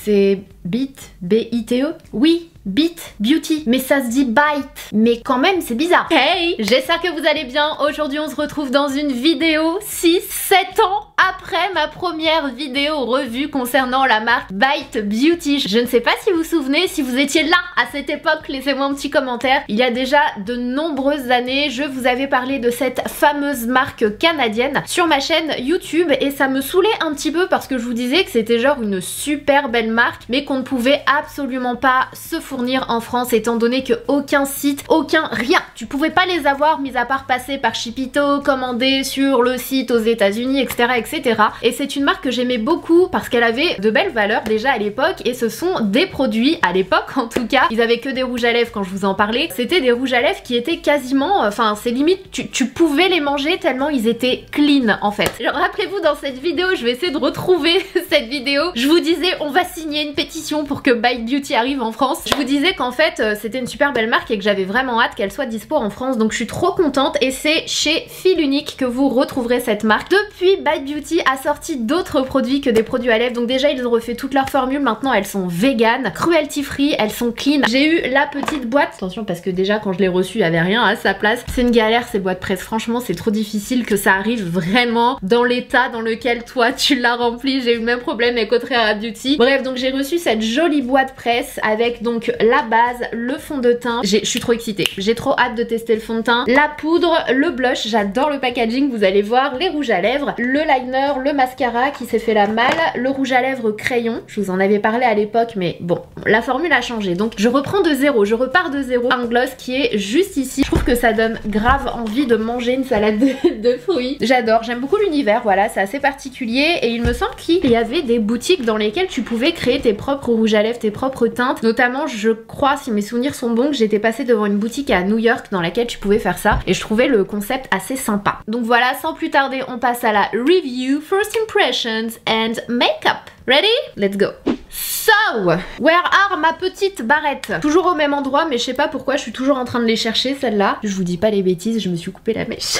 C'est Bite, B-I-T-E? Oui, Bite Beauty, mais ça se dit Bite, mais quand même c'est bizarre. Hey, j'espère que vous allez bien. Aujourd'hui on se retrouve dans une vidéo 6-7 ans après ma première vidéo revue concernant la marque Bite Beauty. Je ne sais pas si vous vous souvenez, si vous étiez là à cette époque, laissez-moi un petit commentaire. Il y a déjà de nombreuses années, je vous avais parlé de cette fameuse marque canadienne sur ma chaîne YouTube et ça me saoulait un petit peu parce que je vous disais que c'était genre une super belle marque mais qu'on ne pouvait absolument pas se fournir en France étant donné que aucun site, aucun rien, tu pouvais pas les avoir mis à part passer par Shipito, commander sur le site aux États-Unis, etc. Et c'est une marque que j'aimais beaucoup parce qu'elle avait de belles valeurs déjà à l'époque et ce sont des produits, à l'époque en tout cas, ils avaient que des rouges à lèvres quand je vous en parlais, c'était des rouges à lèvres qui étaient quasiment, enfin c'est limite, tu pouvais les manger tellement ils étaient clean en fait. Alors rappelez-vous dans cette vidéo, je vais essayer de retrouver cette vidéo, je vous disais on va signer une pétition pour que Bite Beauty arrive en France. Je vous disais qu'en fait c'était une super belle marque et que j'avais vraiment hâte qu'elle soit dispo en France, donc je suis trop contente et c'est chez Fil Unique que vous retrouverez cette marque. Depuis Bite Beauty a sorti d'autres produits que des produits à lèvres, donc déjà ils ont refait toute leur formule, maintenant elles sont vegan, cruelty free, elles sont clean. J'ai eu la petite boîte, attention parce que déjà quand je l'ai reçue il n'y avait rien à sa place, c'est une galère ces boîtes presse, franchement c'est trop difficile que ça arrive vraiment dans l'état dans lequel toi tu l'as rempli. J'ai eu le même problème avec Autrera Beauty. Bref, donc j'ai reçu cette jolie boîte presse avec donc la base, le fond de teint, je suis trop excitée, j'ai trop hâte de tester le fond de teint, la poudre, le blush, j'adore le packaging, vous allez voir, les rouges à lèvres, le liner, le mascara qui s'est fait la malle, le rouge à lèvres crayon, je vous en avais parlé à l'époque mais bon, la formule a changé donc je reprends de zéro, je repars de zéro. Un gloss qui est juste ici, je trouve que ça donne grave envie de manger une salade de fruits, j'adore, j'aime beaucoup l'univers, voilà, c'est assez particulier et il me semble qu'il y avait des boutiques dans lesquelles tu pouvais créer tes propres rouges à lèvres, tes propres teintes, notamment je crois, si mes souvenirs sont bons, que j'étais passée devant une boutique à New York dans laquelle tu pouvais faire ça et je trouvais le concept assez sympa. Donc voilà, sans plus tarder on passe à la review, first impressions and makeup. Ready? Let's go. So, where are ma petite barrette? Toujours au même endroit mais je sais pas pourquoi je suis toujours en train de les chercher celle-là. Je vous dis pas les bêtises, je me suis coupé la mèche.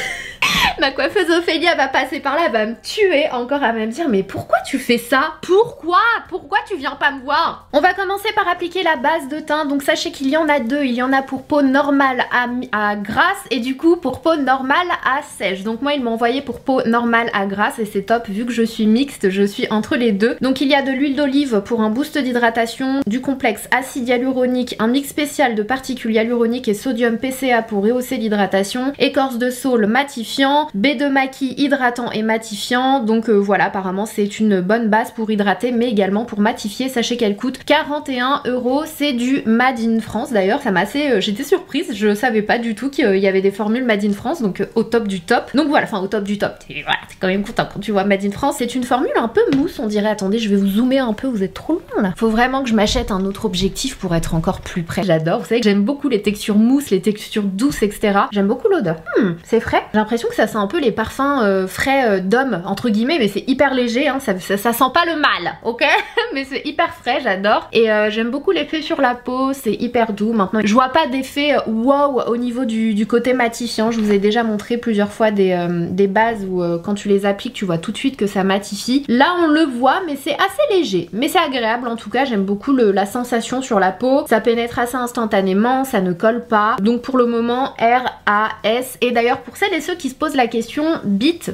Ma coiffeuse Ophélia va passer par là, elle va me tuer encore, à me dire mais pourquoi tu fais ça? Pourquoi tu viens pas me voir? On va commencer par appliquer la base de teint, donc sachez qu'il y en a deux, il y en a pour peau normale à grasse et du coup pour peau normale à sèche. Donc moi ils m'ont envoyé pour peau normale à grasse et c'est top vu que je suis mixte, je suis entre les deux. Donc il y a de l'huile d'olive pour un boost d'hydratation, du complexe acide hyaluronique, un mix spécial de particules hyaluroniques et sodium PCA pour rehausser l'hydratation, écorce de saule matifiant, baie de maquis hydratant et matifiant. Donc voilà, apparemment c'est une bonne base pour hydrater mais également pour matifier. Sachez qu'elle coûte 41 €, c'est du Made in France d'ailleurs, ça m'a assez... j'étais surprise, je savais pas du tout qu'il y avait des formules Made in France, donc au top du top. Donc voilà, enfin au top du top, voilà, t'es quand même content quand tu vois Made in France. C'est une formule un peu mousse on dirait, attendez je vais vous zoomer un peu, vous êtes trop loin là. Faut vraiment que je m'achète un autre objectif pour être encore plus près. J'adore, vous savez que j'aime beaucoup les textures mousse, les textures douces, etc. J'aime beaucoup l'odeur. C'est frais. J'ai l'impression que ça sent un peu les parfums frais d'homme, entre guillemets, mais c'est hyper léger, hein. Ça sent pas le mal, ok? Mais c'est hyper frais, j'adore. Et j'aime beaucoup l'effet sur la peau, c'est hyper doux. Maintenant, je vois pas d'effet wow au niveau du côté matifiant. Je vous ai déjà montré plusieurs fois des bases où quand tu les appliques, tu vois tout de suite que ça matifie. Là, on le voit, mais c'est assez léger. Mais c'est agréable, en tout cas, j'aime beaucoup la sensation sur la peau. Ça pénètre assez instantanément, ça ne colle pas. Donc pour le moment, RAS. Et d'ailleurs, pour celles et ceux qui se posent la question, Bite,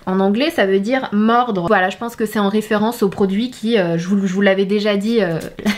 en anglais, ça veut dire mordre. Voilà, je pense que c'est en référence au produit qui, je vous l'avais déjà dit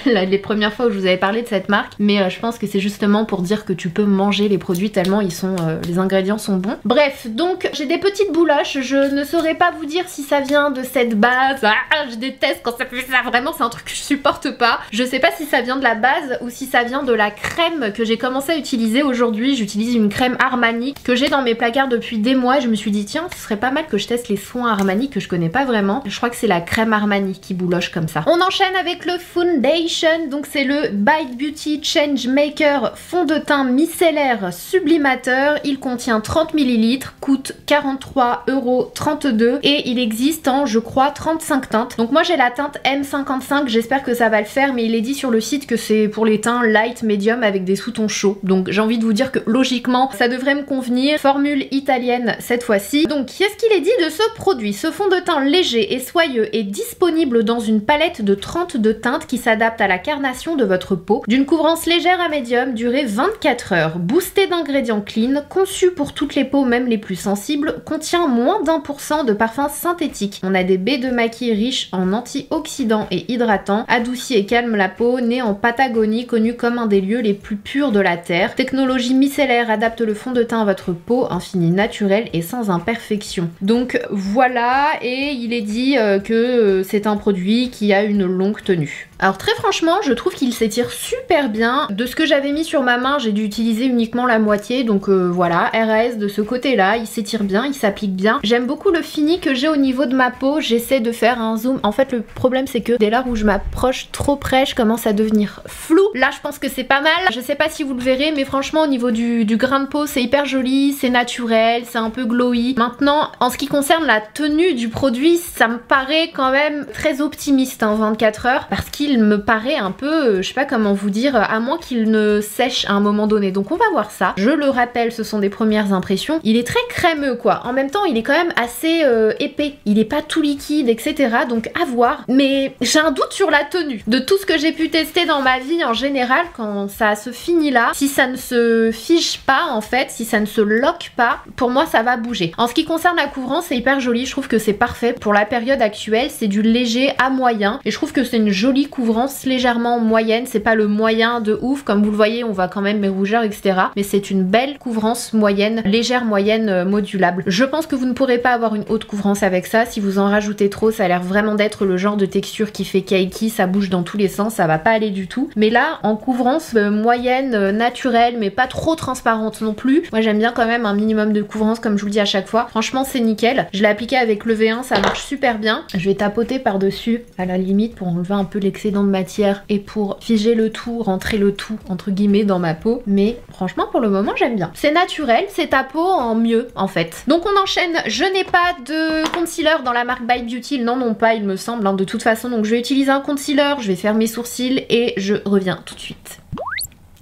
les premières fois où je vous avais parlé de cette marque, mais je pense que c'est justement pour dire que tu peux manger les produits tellement ils sont, les ingrédients sont bons. Bref, donc j'ai des petites bouloches, je ne saurais pas vous dire si ça vient de cette base. Je déteste quand ça fait ça, vraiment c'est un truc que je supporte pas. Je sais pas si ça vient de la base ou si ça vient de la crème que j'ai commencé à utiliser aujourd'hui. J'utilise une crème Armani que j'ai dans mes placards depuis des mois et je me suis dit tiens ce serait pas mal que je teste les soins Armani que je connais pas vraiment. Je crois que c'est la crème Armani qui bouloche comme ça. On enchaîne avec le foundation, donc c'est le Bite Beauty Change Maker fond de teint micellaire sublimateur. Il contient 30 ml, coûte 43,32 € et il existe en je crois 35 teintes. Donc moi j'ai la teinte M55, j'espère que ça va le faire mais il est dit sur le site que c'est pour les teints light, medium avec des sous-tons chauds. Donc j'ai envie de vous dire que logiquement ça devrait me convenir. Formule italienne fonctionne cette fois-ci. Donc qu'est-ce qu'il est dit de ce produit? Ce fond de teint léger et soyeux est disponible dans une palette de 32 teintes qui s'adapte à la carnation de votre peau, d'une couvrance légère à médium, durée 24 heures, boosté d'ingrédients clean, conçu pour toutes les peaux, même les plus sensibles, contient moins d'1% de parfum synthétique. On a des baies de maquis riches en antioxydants et hydratants, adoucit et calme la peau, né en Patagonie, connu comme un des lieux les plus purs de la Terre. Technologie micellaire adapte le fond de teint à votre peau, infini, naturel et sans imperfection. Donc voilà, et il est dit que c'est un produit qui a une longue tenue. Alors très franchement, je trouve qu'il s'étire super bien. De ce que j'avais mis sur ma main, j'ai dû utiliser uniquement la moitié, donc voilà, RAS de ce côté-là, il s'étire bien, il s'applique bien. J'aime beaucoup le fini que j'ai au niveau de ma peau, j'essaie de faire un zoom. En fait, le problème c'est que dès lors où je m'approche trop près, je commence à devenir floue. Là, je pense que c'est pas mal. Je sais pas si vous le verrez, mais franchement, au niveau du grain de peau, c'est hyper joli, c'est naturel, c'est un peu glowy. Maintenant, en ce qui concerne la tenue du produit, ça me paraît quand même très optimiste, hein, 24 heures, parce qu'il me paraît un peu, je sais pas comment vous dire, à moins qu'il ne sèche à un moment donné. Donc on va voir ça. Je le rappelle, ce sont des premières impressions. Il est très crémeux quoi. En même temps, il est quand même assez épais. Il est pas tout liquide, etc. Donc à voir. Mais j'ai un doute sur la tenue. De tout ce que j'ai pu tester dans ma vie en général, quand ça se finit là, si ça ne se fige pas en fait, si ça ne se loque pas, pour moi ça va bouger. En ce qui concerne la couvrance, c'est hyper joli. Je trouve que c'est parfait pour la période actuelle. C'est du léger à moyen. Et je trouve que c'est une jolie couvrance légèrement moyenne. C'est pas le moyen de ouf. Comme vous le voyez, on voit quand même mes rougeurs, etc. Mais c'est une belle couvrance moyenne, légère moyenne modulable. Je pense que vous ne pourrez pas avoir une haute couvrance avec ça. Si vous en rajoutez trop, ça a l'air vraiment d'être le genre de texture qui fait cakey, ça bouge dans tous les sens, ça va pas aller du tout. Mais là, en couvrance moyenne, naturelle, mais pas trop transparente non plus. Moi, j'aime bien quand même un minimum de couvrance, comme je vous le dis à chaque fois. Franchement, c'est nickel. Je l'ai appliqué avec le V1, ça marche super bien. Je vais tapoter par-dessus, à la limite, pour enlever un peu l'excédent de matière et pour figer le tout, rentrer le tout, entre guillemets, dans ma peau. Mais franchement, pour le moment, j'aime bien. C'est naturel, c'est ta peau en mieux, en fait. Donc, on enchaîne. Je n'ai pas de concealer dans la marque Bite Beauty. Ils n'en ont pas, il me semble, hein, de toute façon. Donc, je vais utiliser un concealer, je vais faire mes sourcils et je reviens tout de suite.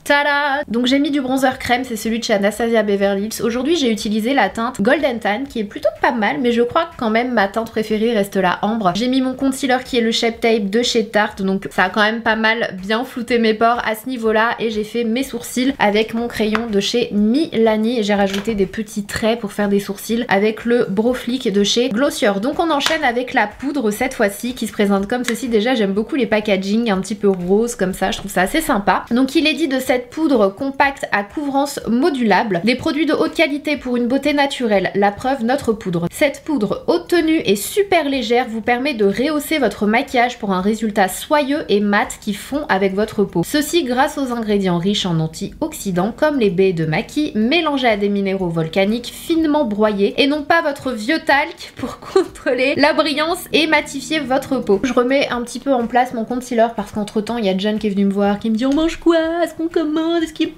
Tada! Donc j'ai mis du bronzer crème, c'est celui de chez Anastasia Beverly Hills. Aujourd'hui j'ai utilisé la teinte Golden Tan qui est plutôt pas mal, mais je crois que quand même ma teinte préférée reste la ambre. J'ai mis mon concealer qui est le Shape Tape de chez Tarte, donc ça a quand même pas mal bien flouté mes pores à ce niveau-là. Et j'ai fait mes sourcils avec mon crayon de chez Milani et j'ai rajouté des petits traits pour faire des sourcils avec le Brow Flick de chez Glossier. Donc on enchaîne avec la poudre cette fois-ci qui se présente comme ceci. Déjà j'aime beaucoup les packaging un petit peu rose comme ça, je trouve ça assez sympa. Donc il est dit de cette poudre compacte à couvrance modulable, des produits de haute qualité pour une beauté naturelle, la preuve notre poudre. Cette poudre haute tenue et super légère vous permet de rehausser votre maquillage pour un résultat soyeux et mat qui fond avec votre peau. Ceci grâce aux ingrédients riches en antioxydants comme les baies de maquis mélangées à des minéraux volcaniques finement broyés et non pas votre vieux talc pour contrôler la brillance et matifier votre peau. Je remets un petit peu en place mon concealer parce qu'entre temps il y a John qui est venu me voir qui me dit on mange quoi? Est-ce qu'on commande? Est-ce qu'il...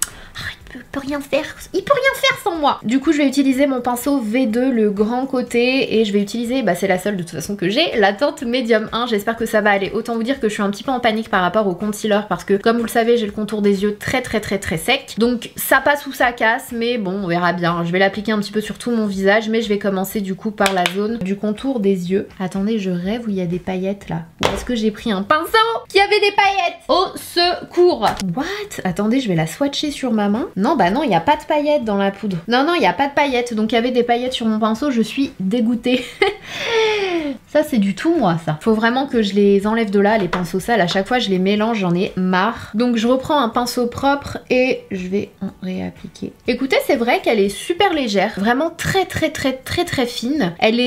il peut rien faire, il peut rien faire sans moi. Du coup je vais utiliser mon pinceau V2 le grand côté et je vais utiliser, bah c'est la seule de toute façon que j'ai, la teinte médium 1. J'espère que ça va aller. Autant vous dire que je suis un petit peu en panique par rapport au concealer parce que comme vous le savez j'ai le contour des yeux très sec, donc ça passe ou ça casse, mais bon on verra bien. Je vais l'appliquer un petit peu sur tout mon visage, mais je vais commencer du coup par la zone du contour des yeux. Attendez, je rêve où il y a des paillettes là. Ou est-ce que j'ai pris un pinceau qui avait des paillettes? Au secours! What? Attendez, je vais la swatcher sur ma main. Non, bah non, il n'y a pas de paillettes dans la poudre. Non, il n'y a pas de paillettes. Donc il y avait des paillettes sur mon pinceau, je suis dégoûtée. Ça, c'est du tout moi, ça. Faut vraiment que je les enlève de là, les pinceaux sales. À chaque fois, je les mélange, j'en ai marre. Donc je reprends un pinceau propre et je vais en réappliquer. Écoutez, c'est vrai qu'elle est super légère. Vraiment très fine. Elle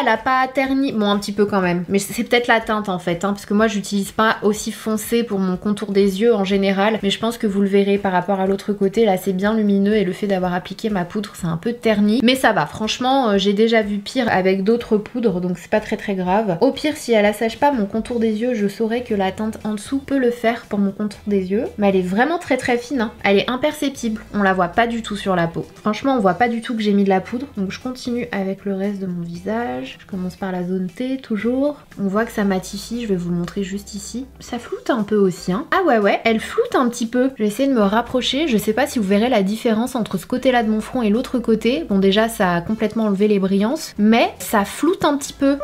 a pas terni. Bon, un petit peu quand même. Mais c'est peut-être la teinte en fait, hein, parce que moi, j'utilise pas aussi foncé pour mon contour des yeux en général. Mais je pense que vous le verrez par rapport à l'autre côté. Là, c'est bien lumineux et le fait d'avoir appliqué ma poudre, c'est un peu terni. Mais ça va. Franchement, j'ai déjà vu pire avec d'autres poudres, donc c'est pas très grave. Au pire, si elle assèche pas mon contour des yeux, je saurais que la teinte en dessous peut le faire pour mon contour des yeux. Mais elle est vraiment très fine, hein. Elle est imperceptible. On la voit pas du tout sur la peau. Franchement, on voit pas du tout que j'ai mis de la poudre. Donc je continue avec le reste de mon visage. Je commence par la zone T, toujours. On voit que ça matifie. Je vais vous le montrer juste ici. Ça floute un peu aussi, hein. Ah ouais, elle floute un petit peu. Je vais essayer de me rapprocher. Je sais pas si vous verrez la différence entre ce côté là de mon front et l'autre côté. Bon déjà ça a complètement enlevé les brillances, mais ça floute un petit peu.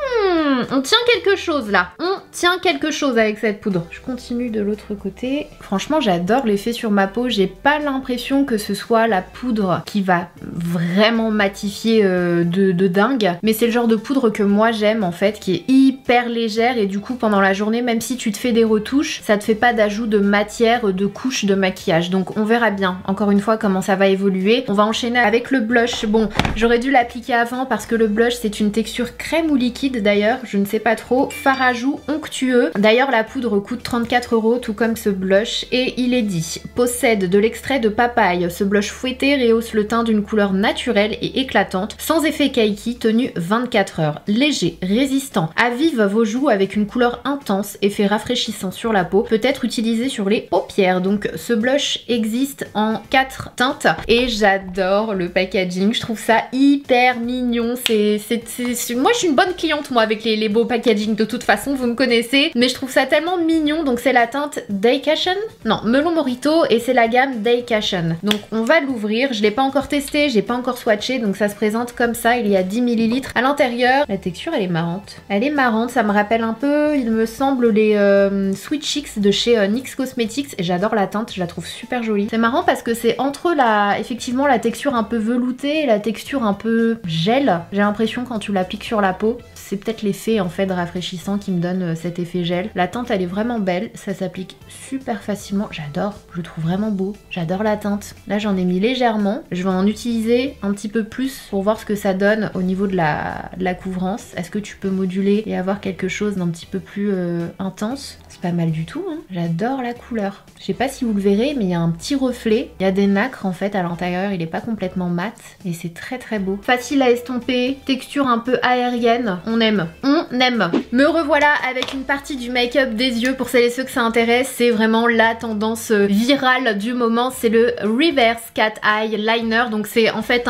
On tient quelque chose là. On tient quelque chose avec cette poudre. Je continue de l'autre côté. Franchement j'adore l'effet sur ma peau. J'ai pas l'impression que ce soit la poudre qui va vraiment matifier de dingue. Mais c'est le genre de poudre que moi j'aime en fait, qui est hyper légère et du coup pendant la journée, même si tu te fais des retouches, ça te fait pas d'ajout de matière, de couche de maquillage. Donc on verra bien encore une fois comment ça va évoluer. On va enchaîner avec le blush. Bon, j'aurais dû l'appliquer avant parce que le blush c'est une texture crème ou liquide d'ailleurs, je ne sais pas trop. Fard à joues onctueux. D'ailleurs la poudre coûte 34 € tout comme ce blush et il est dit possède de l'extrait de papaye. Ce blush fouetté rehausse le teint d'une couleur naturelle et éclatante, sans effet kaki, tenu 24 heures. Léger, résistant, avive vos joues avec une couleur intense, effet rafraîchissant sur la peau, peut être utilisé sur les paupières. Donc ce blush existe en 4 teintes et j'adore le packaging, je trouve ça hyper mignon. Moi je suis une bonne cliente moi avec les beaux packaging de toute façon, vous me connaissez, mais je trouve ça tellement mignon. Donc c'est la teinte Daycation, non Melon Mojito, et c'est la gamme Daycation. Donc on va l'ouvrir, je l'ai pas encore testé, j'ai pas encore swatché, donc ça se présente comme ça, il y a 10 ml à l'intérieur. La texture elle est marrante, ça me rappelle un peu, il me semble, les Sweet Cheeks de chez NYX Cosmetics, et j'adore la teinte, je la trouve super jolie. C'est marrant parce que c'est entre effectivement la texture un peu veloutée et la texture un peu gel, j'ai l'impression quand tu l'appliques sur la peau. C'est peut-être l'effet en fait rafraîchissant qui me donne cet effet gel. La teinte elle est vraiment belle, ça s'applique super facilement, j'adore, je le trouve vraiment beau, j'adore la teinte. Là j'en ai mis légèrement, je vais en utiliser un petit peu plus pour voir ce que ça donne au niveau de la couvrance. Est-ce que tu peux moduler et avoir quelque chose d'un petit peu plus intense? C'est pas mal du tout, hein. J'adore la couleur. Je sais pas si vous le verrez, mais il y a un petit reflet, il y a des nacres en fait à l'intérieur, il est pas complètement mat et c'est très très beau. Facile à estomper, texture un peu aérienne, on aime. Me revoilà avec une partie du make-up des yeux. Pour celles et ceux que ça intéresse, c'est vraiment la tendance virale du moment, c'est le Reverse Cat Eye Liner. Donc c'est en fait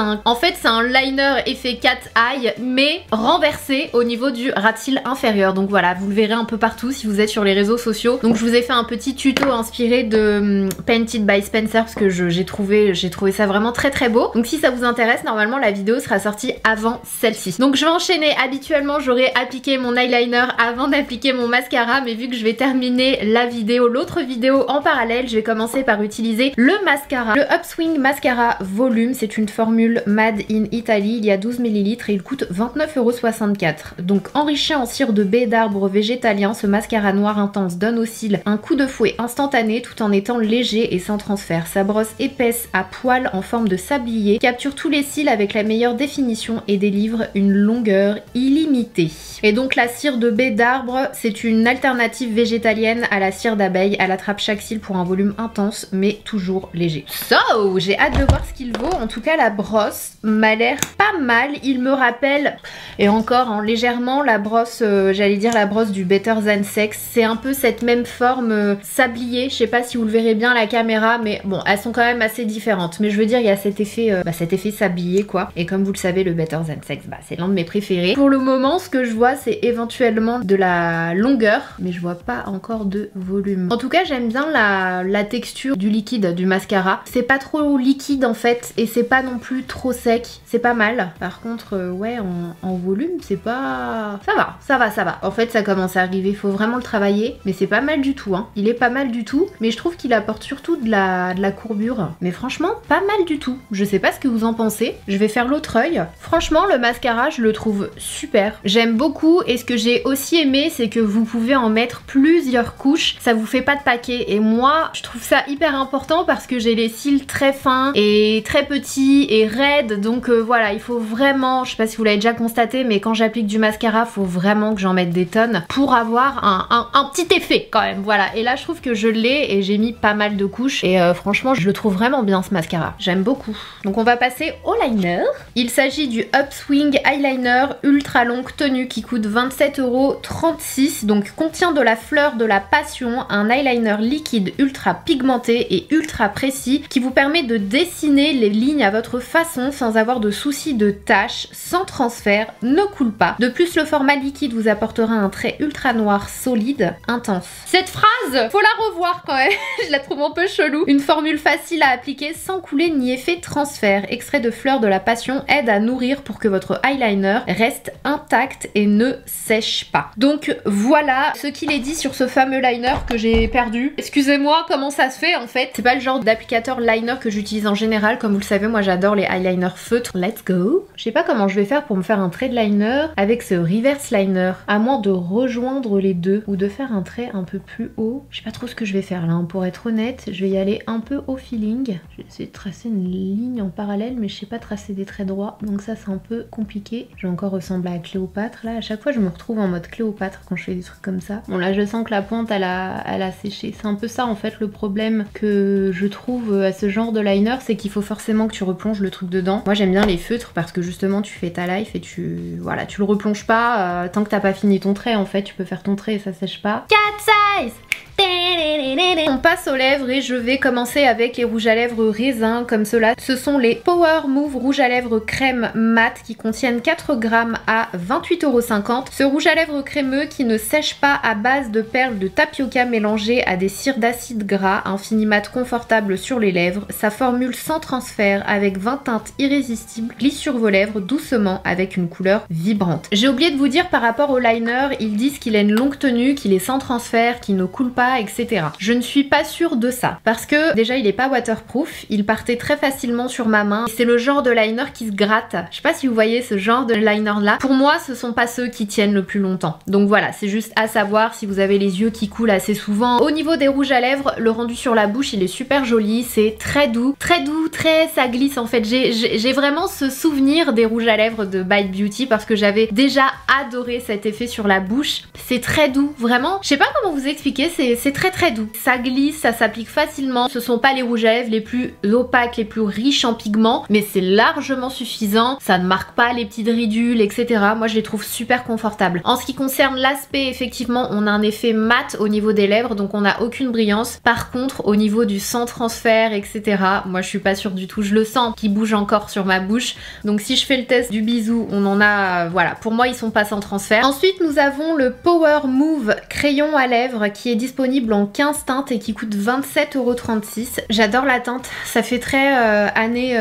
c'est un liner effet cat eye mais renversé au niveau du ras de cils inférieur. Donc voilà, vous le verrez un peu partout si vous êtes sur les réseaux sociaux. Donc je vous ai fait un petit tuto inspiré de Painted by Spencer parce que j'ai trouvé ça vraiment très très beau. Donc si ça vous intéresse, normalement la vidéo sera sortie avant celle-ci. Donc je vais enchaîner. Habituellement j'aurais appliqué mon eyeliner avant d'appliquer mon mascara, mais vu que je vais terminer l'autre vidéo en parallèle, je vais commencer par utiliser le mascara. Le Upswing Mascara Volume, c'est une formule made in Italy, il y a 12 ml et il coûte 29,64 €. Donc enrichi en cire de baie d'arbre végétalien, ce mascara noir intense donne aux cils un coup de fouet instantané tout en étant léger et sans transfert. Sa brosse épaisse à poils en forme de sablier capture tous les cils avec la meilleure définition et délivre une longueur illimitée. Et donc la cire de baie d'arbre, c'est une alternative végétalienne à la cire d'abeille. Elle attrape chaque cil pour un volume intense mais toujours léger. So, j'ai hâte de voir ce qu'il vaut. En tout cas la brosse m'a l'air pas mal. Il me rappelle, et encore légèrement, la brosse, j'allais dire la brosse du Better Than Sex. C'est un peu cette même forme sablier. Je sais pas si vous le verrez bien à la caméra, mais bon, elles sont quand même assez différentes. Mais je veux dire, il y a cet effet sablier quoi. Et comme vous le savez, le Better Than Sex, c'est l'un de mes préférés. Pour le moment, ce que je vois, c'est éventuellement de la longueur, mais je vois pas encore de volume. En tout cas, j'aime bien la texture du liquide du mascara. C'est pas trop liquide en fait, et c'est pas non plus trop sec. C'est pas mal. Par contre, ouais, en volume, c'est pas... Ça va. En fait, ça commence à arriver. Faut vraiment le travailler, mais c'est pas mal du tout, hein. Il est pas mal du tout, mais je trouve qu'il apporte surtout de la courbure. Mais franchement, pas mal du tout. Je sais pas ce que vous en pensez. Je vais faire l'autre œil. Franchement, le mascara, je le trouve super. J'aime beaucoup, et ce que j'ai aussi aimé, c'est que vous pouvez en mettre plusieurs couches. Ça vous fait pas de paquet. Et moi, je trouve ça hyper important parce que j'ai les cils très fins et très petits et raides. Donc voilà, il faut vraiment, je sais pas si vous l'avez déjà constaté, mais quand j'applique du mascara, faut vraiment que j'en mette des tonnes pour avoir un petit effet quand même. Voilà, et là je trouve que je l'ai et j'ai mis pas mal de couches et franchement je le trouve vraiment bien ce mascara. J'aime beaucoup. Donc on va passer au liner. Il s'agit du Upswing Eyeliner Ultra Longue Tenue qui coûte 27,36 €. Donc contient de la fleur de la passion, un eyeliner liquide ultra pigmenté et ultra précis qui vous permet de dessiner les lignes à votre façon sans avoir de soucis de tâches, sans transfert, ne coule pas. De plus, le format liquide vous apportera un trait ultra noir solide, un intense. Cette phrase, faut la revoir quand même. Je la trouve un peu chelou. Une formule facile à appliquer sans couler ni effet transfert. Extrait de fleurs de la passion aide à nourrir pour que votre eyeliner reste intact et ne sèche pas. Donc voilà ce qu'il est dit sur ce fameux liner que j'ai perdu. Excusez-moi, comment ça se fait en fait? C'est pas le genre d'applicateur liner que j'utilise en général. Comme vous le savez, moi j'adore les eyeliners feutres. Let's go! Je sais pas comment je vais faire pour me faire un trait de liner avec ce reverse liner. À moins de rejoindre les deux ou de faire un trait un peu plus haut. Je sais pas trop ce que je vais faire là. Pour être honnête, je vais y aller un peu au feeling. Je vais essayer de tracer une ligne en parallèle, mais je sais pas tracer des traits droits. Donc ça c'est un peu compliqué. Je vais encore ressembler à Cléopâtre. Là, à chaque fois je me retrouve en mode Cléopâtre quand je fais des trucs comme ça. Bon là je sens que la pointe elle a séché. C'est un peu ça en fait le problème que je trouve à ce genre de liner, c'est qu'il faut forcément que tu replonges le truc dedans. Moi j'aime bien les feutres parce que justement tu fais ta life et tu le replonges pas tant que t'as pas fini ton trait en fait. Tu peux faire ton trait et ça sèche pas. Cat size! On passe aux lèvres et je vais commencer avec les rouges à lèvres raisin comme cela. Ce sont les Power Move rouges à lèvres crème mat qui contiennent 4 grammes à 28,50 €. Ce rouge à lèvres crémeux qui ne sèche pas à base de perles de tapioca mélangées à des cires d'acide gras, un fini mat confortable sur les lèvres. Sa formule sans transfert avec 20 teintes irrésistibles glisse sur vos lèvres doucement avec une couleur vibrante. J'ai oublié de vous dire par rapport au liner, ils disent qu'il a une longue tenue, qu'il est sans transfert, qu'il ne coule pas, etc. Je ne suis pas sûre de ça parce que déjà il est pas waterproof, il partait très facilement sur ma main. C'est le genre de liner qui se gratte. Je sais pas si vous voyez ce genre de liner là. Pour moi ce sont pas ceux qui tiennent le plus longtemps. Donc voilà, c'est juste à savoir si vous avez les yeux qui coulent assez souvent. Au niveau des rouges à lèvres, le rendu sur la bouche il est super joli, c'est très doux, ça glisse en fait. J'ai vraiment ce souvenir des rouges à lèvres de Bite Beauty parce que j'avais déjà adoré cet effet sur la bouche. C'est très doux, vraiment. Je sais pas comment vous expliquer, c'est très doux. Ça glisse, ça s'applique facilement. Ce sont pas les rouges à lèvres les plus opaques, les plus riches en pigments, mais c'est largement suffisant. Ça ne marque pas les petites ridules, etc. Moi je les trouve super confortables. En ce qui concerne l'aspect, effectivement, on a un effet mat au niveau des lèvres, donc on n'a aucune brillance. Par contre, au niveau du sans transfert, etc., moi je suis pas sûre du tout. Je le sens qui bouge encore sur ma bouche. Donc si je fais le test du bisou, on en a, voilà, pour moi ils sont pas sans transfert. Ensuite nous avons le Power Move crayon à lèvres qui est disponible en 15 teintes et qui coûte 27,36 €. J'adore la teinte, ça fait très années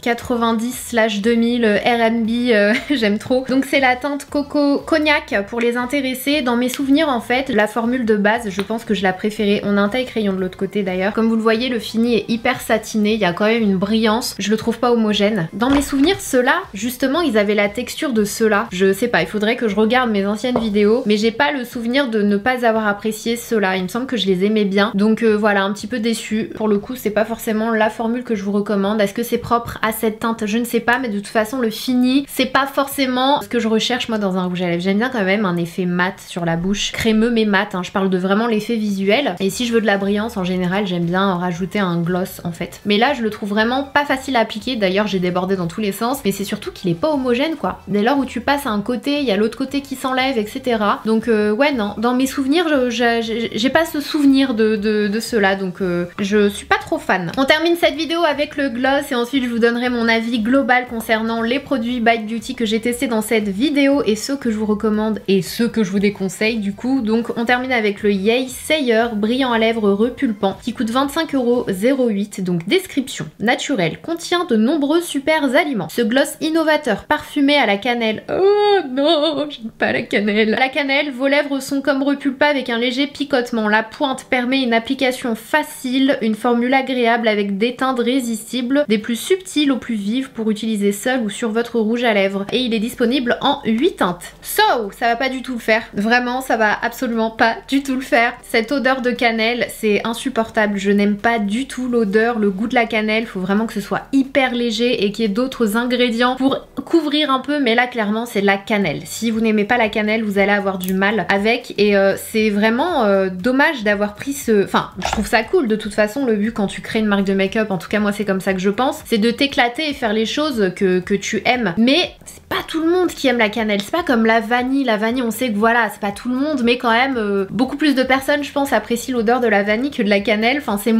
90/2000 R&B, j'aime trop. Donc c'est la teinte Coco Cognac pour les intéressés. Dans mes souvenirs en fait, la formule de base, je pense que je la préférais. On a un taille crayon de l'autre côté d'ailleurs. Comme vous le voyez, le fini est hyper satiné, il y a quand même une brillance. Je le trouve pas homogène. Dans mes souvenirs, ceux-là, justement, ils avaient la texture de ceux-là. Je sais pas, il faudrait que je regarde mes anciennes vidéos, mais j'ai pas le souvenir de ne pas avoir apprécié ceux-là. Il me semble que je les aimais bien. Donc voilà, un petit peu déçue. Pour le coup, c'est pas forcément la formule que je vous recommande. Est-ce que c'est propre à cette teinte? Je ne sais pas, mais de toute façon, le fini, c'est pas forcément ce que je recherche moi dans un rouge à lèvres. J'aime bien quand même un effet mat sur la bouche, crémeux mais mat, hein. Je parle de vraiment l'effet visuel. Et si je veux de la brillance, en général, j'aime bien rajouter un gloss en fait. Mais là, je le trouve vraiment pas facile à appliquer. D'ailleurs, j'ai débordé dans tous les sens, mais c'est surtout qu'il est pas homogène quoi. Dès lors où tu passes à un côté, il y a l'autre côté qui s'enlève, etc. Donc ouais, non, dans mes souvenirs, j'ai pas ce souvenir de cela, donc je suis pas trop fan. On termine cette vidéo avec le gloss et ensuite je vous donnerai mon avis global concernant les produits Bite Beauty que j'ai testés dans cette vidéo et ceux que je vous recommande et ceux que je vous déconseille du coup. Donc on termine avec le Yay Sayer brillant à lèvres repulpant qui coûte 25,08 €. Donc description: naturel, contient de nombreux super aliments. Ce gloss innovateur parfumé à la cannelle. Oh non, j'aime pas la cannelle. À la cannelle, vos lèvres sont comme repulpées avec un léger picotement. La pointe permet une application facile, une formule agréable avec des teintes résistibles, des plus subtiles aux plus vives pour utiliser seul ou sur votre rouge à lèvres. Et il est disponible en 8 teintes. So, ça va pas du tout le faire. Vraiment, ça va absolument pas du tout le faire. Cette odeur de cannelle, c'est insupportable. Je n'aime pas du tout l'odeur, le goût de la cannelle. Faut vraiment que ce soit hyper léger et qu'il y ait d'autres ingrédients pour couvrir un peu. Mais là, clairement, c'est de la cannelle. Si vous n'aimez pas la cannelle, vous allez avoir du mal avec. Et c'est vraiment dommage d'avoir pris ce... Enfin, je trouve ça cool de toute façon. Le but quand tu crées une marque de make-up, en tout cas moi c'est comme ça que je pense, c'est de t'éclater et faire les choses que tu aimes. Mais c'est pas pas tout le monde qui aime la cannelle, c'est pas comme la vanille. La vanille, on sait que voilà, c'est pas tout le monde, mais quand même beaucoup plus de personnes, je pense, apprécient l'odeur de la vanille que de la cannelle. Enfin, c'est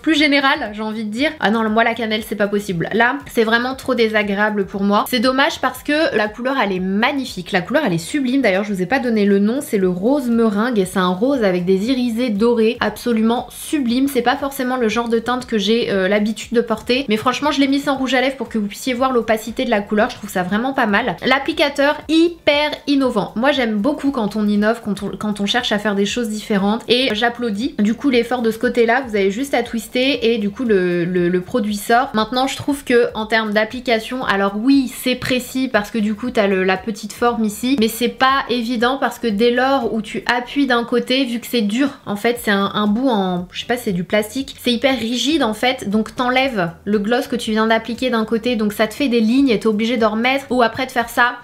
plus général, j'ai envie de dire. Ah non, moi la cannelle c'est pas possible. Là, c'est vraiment trop désagréable pour moi. C'est dommage parce que la couleur elle est magnifique, la couleur elle est sublime. D'ailleurs, je vous ai pas donné le nom, c'est le rose meringue et c'est un rose avec des irisés dorés, absolument sublime. C'est pas forcément le genre de teinte que j'ai l'habitude de porter, mais franchement je l'ai mis sans rouge à lèvres pour que vous puissiez voir l'opacité de la couleur. Je trouve ça vraiment pas mal. L'applicateur hyper innovant. Moi j'aime beaucoup quand on innove, quand on cherche à faire des choses différentes, et j'applaudis du coup l'effort de ce côté là. Vous avez juste à twister et du coup le produit sort. Maintenant je trouve que en termes d'application, alors oui c'est précis parce que du coup t'as la petite forme ici, mais c'est pas évident parce que dès lors où tu appuies d'un côté, vu que c'est dur en fait, c'est un bout en, je sais pas, c'est du plastique, c'est hyper rigide en fait, donc t'enlèves le gloss que tu viens d'appliquer d'un côté, donc ça te fait des lignes et t'es obligé d'en remettre, ou après de faire ça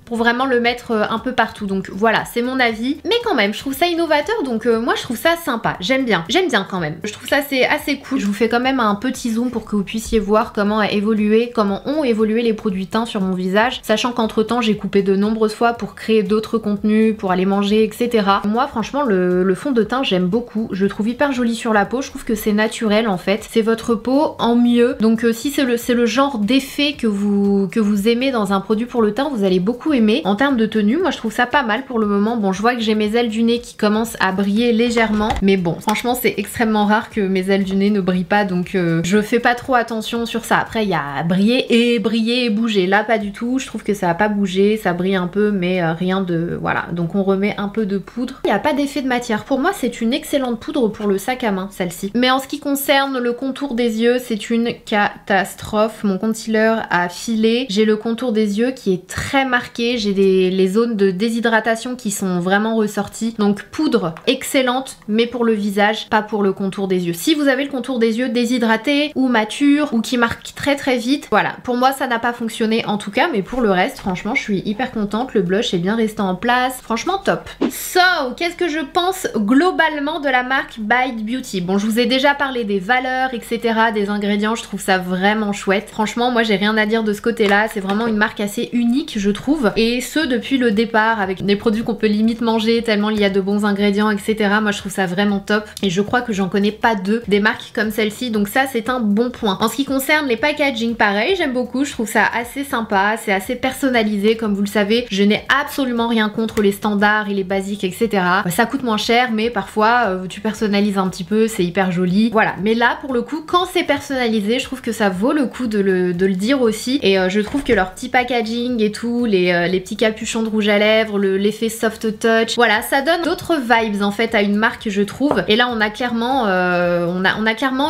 pour vraiment le mettre un peu partout. Donc voilà, c'est mon avis. Mais quand même, je trouve ça innovateur, donc moi je trouve ça sympa. J'aime bien quand même. Je trouve ça c'est assez cool. Je vous fais quand même un petit zoom pour que vous puissiez voir comment ont évolué les produits teints sur mon visage. Sachant qu'entre temps, j'ai coupé de nombreuses fois pour créer d'autres contenus, pour aller manger, etc. Moi franchement, le fond de teint, j'aime beaucoup. Je le trouve hyper joli sur la peau. Je trouve que c'est naturel en fait. C'est votre peau en mieux. Donc si c'est le genre d'effet que vous aimez dans un produit pour le teint, vous allez beaucoup aimer. En termes de tenue, moi je trouve ça pas mal pour le moment. Bon, je vois que j'ai mes ailes du nez qui commencent à briller légèrement, mais bon, franchement c'est extrêmement rare que mes ailes du nez ne brillent pas, donc je fais pas trop attention sur ça. Après il y a briller et bouger. Là pas du tout, je trouve que ça a pas bougé, ça brille un peu mais rien de... Voilà, donc on remet un peu de poudre. Il n'y a pas d'effet de matière. Pour moi c'est une excellente poudre pour le sac à main, celle-ci. Mais en ce qui concerne le contour des yeux, c'est une catastrophe. Mon concealer a filé. J'ai le contour des yeux qui est très marqué. J'ai les zones de déshydratation qui sont vraiment ressorties. Donc poudre excellente, mais pour le visage, pas pour le contour des yeux. Si vous avez le contour des yeux déshydraté ou mature ou qui marque très vite, voilà, pour moi ça n'a pas fonctionné en tout cas, mais pour le reste, franchement, je suis hyper contente. Le blush est bien resté en place. Franchement, top. So, qu'est-ce que je pense globalement de la marque Bite Beauty? Bon, je vous ai déjà parlé des valeurs, etc., des ingrédients. Je trouve ça vraiment chouette. Franchement, moi, j'ai rien à dire de ce côté-là. C'est vraiment une marque assez unique, je trouve. Et ce depuis le départ, avec des produits qu'on peut limite manger tellement il y a de bons ingrédients, etc. Moi je trouve ça vraiment top et je crois que j'en connais pas deux des marques comme celle-ci, donc ça c'est un bon point. En ce qui concerne les packaging, pareil, j'aime beaucoup, je trouve ça assez sympa, c'est assez personnalisé. Comme vous le savez, je n'ai absolument rien contre les standards et les basiques, etc. Ça coûte moins cher, mais parfois tu personnalises un petit peu, c'est hyper joli. Voilà, mais là pour le coup, quand c'est personnalisé, je trouve que ça vaut le coup de le dire aussi. Et je trouve que leur petit packaging et tout, les petits capuchons de rouge à lèvres, l'effet soft touch, voilà, ça donne d'autres vibes en fait à une marque, je trouve. Et là on a clairement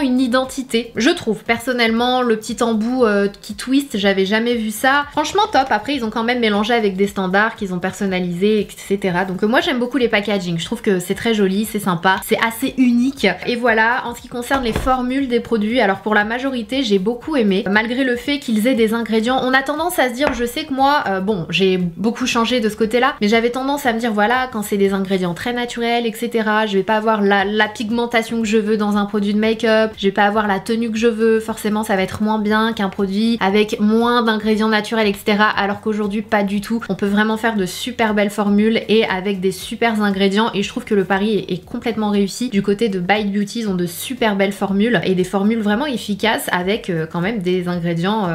une identité, je trouve. Personnellement, le petit embout qui twist, j'avais jamais vu ça. Franchement top. Après ils ont quand même mélangé avec des standards qu'ils ont personnalisés, etc. Donc moi j'aime beaucoup les packaging, je trouve que c'est très joli, c'est sympa, c'est assez unique. Et voilà, en ce qui concerne les formules des produits, alors pour la majorité j'ai beaucoup aimé, malgré le fait qu'ils aient des ingrédients. On a tendance à se dire, je sais que moi, bon, j'ai beaucoup changé de ce côté-là, mais j'avais tendance à me dire voilà, quand c'est des ingrédients très naturels, etc., je vais pas avoir la pigmentation que je veux dans un produit de make-up, je vais pas avoir la tenue que je veux, forcément ça va être moins bien qu'un produit avec moins d'ingrédients naturels, etc. Alors qu'aujourd'hui pas du tout, on peut vraiment faire de super belles formules et avec des super ingrédients, et je trouve que le pari est complètement réussi. Du côté de Bite Beauty, ils ont de super belles formules et des formules vraiment efficaces avec quand même des ingrédients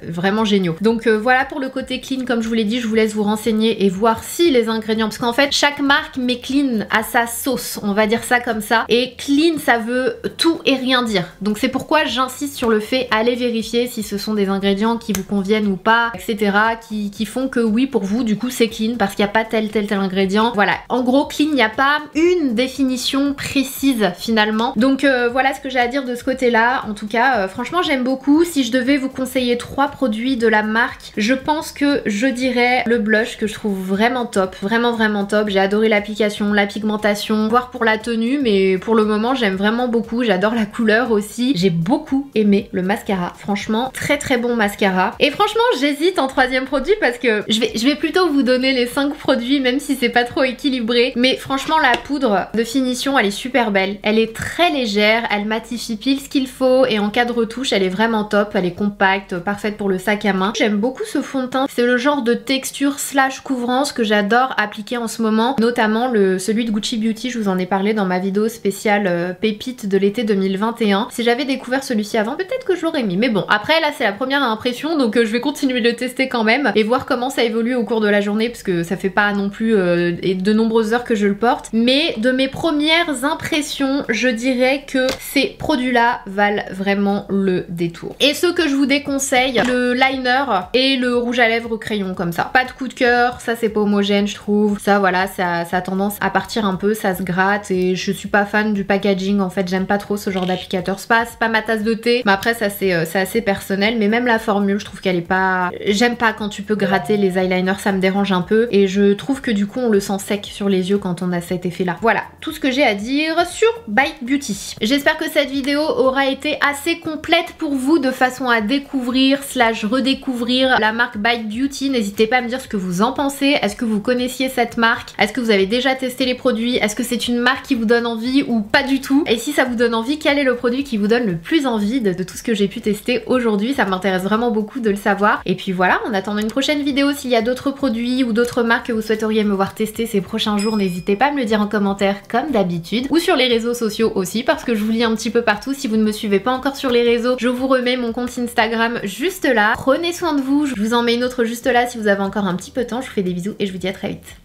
vraiment géniaux. Donc voilà pour le côté clean. Comme je vous l'ai dit, je vous laisse vous renseigner et voir si les ingrédients, parce qu'en fait chaque marque met clean à sa sauce, on va dire ça comme ça, et clean ça veut tout et rien dire. Donc c'est pourquoi j'insiste sur le fait, allez vérifier si ce sont des ingrédients qui vous conviennent ou pas, etc., qui font que oui pour vous du coup c'est clean parce qu'il n'y a pas tel ingrédient. Voilà, en gros clean, il n'y a pas une définition précise finalement. Donc voilà ce que j'ai à dire de ce côté là. En tout cas franchement j'aime beaucoup. Si je devais vous conseiller 3 produits de la marque, je pense que je dirais dirais le blush que je trouve vraiment top, vraiment top. J'ai adoré l'application, la pigmentation, voire pour la tenue, mais pour le moment j'aime vraiment beaucoup. J'adore la couleur aussi. J'ai beaucoup aimé le mascara. Franchement, très bon mascara. Et franchement, j'hésite en troisième produit parce que je vais plutôt vous donner les 5 produits, même si c'est pas trop équilibré. Mais franchement, la poudre de finition, elle est super belle. Elle est très légère, elle matifie pile ce qu'il faut et en cas de retouche, elle est vraiment top. Elle est compacte, parfaite pour le sac à main. J'aime beaucoup ce fond de teint. C'est le genre de texture slash couvrance que j'adore appliquer en ce moment, notamment celui de Gucci Beauty. Je vous en ai parlé dans ma vidéo spéciale pépite de l'été 2021. Si j'avais découvert celui-ci avant, peut-être que je l'aurais mis. Mais bon, après là c'est la première impression, donc je vais continuer de le tester quand même et voir comment ça évolue au cours de la journée, parce que ça fait pas non plus de nombreuses heures que je le porte. Mais de mes premières impressions, je dirais que ces produits-là valent vraiment le détour. Et ce que je vous déconseille, le liner et le rouge à lèvres au crayon comme ça. Pas de coup de cœur, ça c'est pas homogène je trouve. Ça voilà, ça a tendance à partir un peu, ça se gratte et je suis pas fan du packaging en fait, j'aime pas trop ce genre d'applicateur. C'est pas ma tasse de thé, mais après ça c'est assez personnel. Mais même la formule, je trouve qu'elle est pas... J'aime pas quand tu peux gratter les eyeliners, ça me dérange un peu et je trouve que du coup on le sent sec sur les yeux quand on a cet effet là. Voilà, tout ce que j'ai à dire sur Bite Beauty. J'espère que cette vidéo aura été assez complète pour vous de façon à découvrir slash redécouvrir la marque Bite Beauty. N'hésitez pas à me dire ce que vous en pensez. Est-ce que vous connaissiez cette marque? Est-ce que vous avez déjà testé les produits? Est-ce que c'est une marque qui vous donne envie ou pas du tout? Et si ça vous donne envie, quel est le produit qui vous donne le plus envie de tout ce que j'ai pu tester aujourd'hui? Ça m'intéresse vraiment beaucoup de le savoir. Et puis voilà, en attendant une prochaine vidéo, s'il y a d'autres produits ou d'autres marques que vous souhaiteriez me voir tester ces prochains jours, n'hésitez pas à me le dire en commentaire comme d'habitude, ou sur les réseaux sociaux aussi, parce que je vous lis un petit peu partout. Si vous ne me suivez pas encore sur les réseaux, je vous remets mon compte Instagram juste là. Prenez soin de vous, je vous en mets une autre juste là si vous avez encore un petit peu de temps. Je vous fais des bisous et je vous dis à très vite.